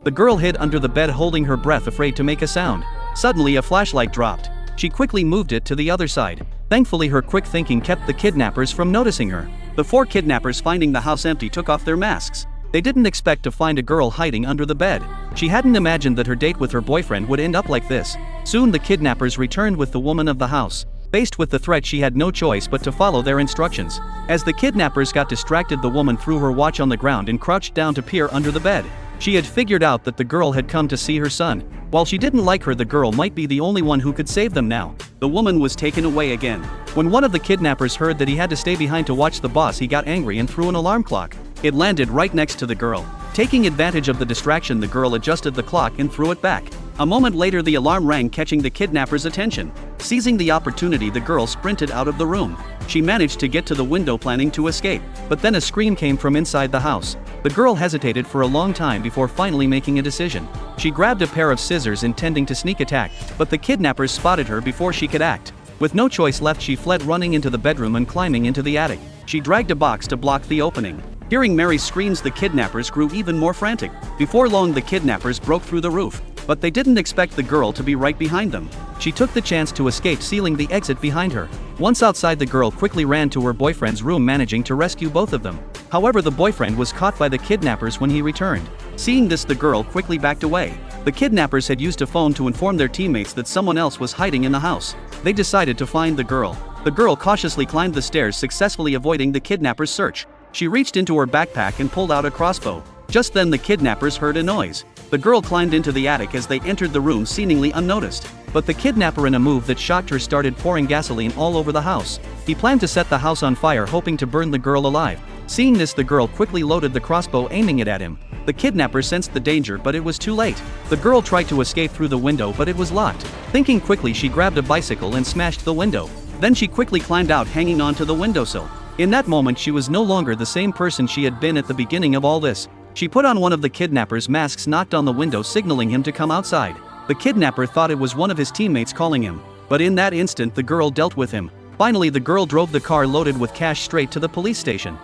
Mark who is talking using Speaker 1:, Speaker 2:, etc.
Speaker 1: The girl hid under the bed holding her breath, afraid to make a sound. Suddenly a flashlight dropped. She quickly moved it to the other side. Thankfully her quick thinking kept the kidnappers from noticing her. The 4 kidnappers, finding the house empty, took off their masks. They didn't expect to find a girl hiding under the bed. She hadn't imagined that her date with her boyfriend would end up like this. Soon the kidnappers returned with the woman of the house. Faced with the threat, she had no choice but to follow their instructions. As the kidnappers got distracted, the woman threw her watch on the ground and crouched down to peer under the bed. She had figured out that the girl had come to see her son. While she didn't like her, the girl might be the only one who could save them now. The woman was taken away again. When one of the kidnappers heard that he had to stay behind to watch the boss, he got angry and threw an alarm clock. It landed right next to the girl. Taking advantage of the distraction, the girl adjusted the clock and threw it back. A moment later the alarm rang, catching the kidnappers' attention. Seizing the opportunity, the girl sprinted out of the room. She managed to get to the window, planning to escape, but then a scream came from inside the house. The girl hesitated for a long time before finally making a decision. She grabbed a pair of scissors, intending to sneak attack, but the kidnappers spotted her before she could act. With no choice left, she fled, running into the bedroom and climbing into the attic. She dragged a box to block the opening. Hearing Mary's screams, the kidnappers grew even more frantic. Before long, the kidnappers broke through the roof, but they didn't expect the girl to be right behind them. She took the chance to escape, sealing the exit behind her. Once outside, the girl quickly ran to her boyfriend's room, managing to rescue both of them. However, the boyfriend was caught by the kidnappers when he returned. Seeing this, the girl quickly backed away. The kidnappers had used a phone to inform their teammates that someone else was hiding in the house. They decided to find the girl. The girl cautiously climbed the stairs, successfully avoiding the kidnappers' search. She reached into her backpack and pulled out a crossbow. Just then the kidnappers heard a noise. The girl climbed into the attic as they entered the room, seemingly unnoticed. But the kidnapper, in a move that shocked her, started pouring gasoline all over the house. He planned to set the house on fire, hoping to burn the girl alive. Seeing this, the girl quickly loaded the crossbow, aiming it at him. The kidnapper sensed the danger, but it was too late. The girl tried to escape through the window, but it was locked. Thinking quickly, she grabbed a bicycle and smashed the window. Then she quickly climbed out, hanging onto the windowsill. In that moment, she was no longer the same person she had been at the beginning of all this. She put on one of the kidnappers' masks, knocked on the window, signaling him to come outside. The kidnapper thought it was one of his teammates calling him, but in that instant the girl dealt with him. Finally, the girl drove the car loaded with cash straight to the police station.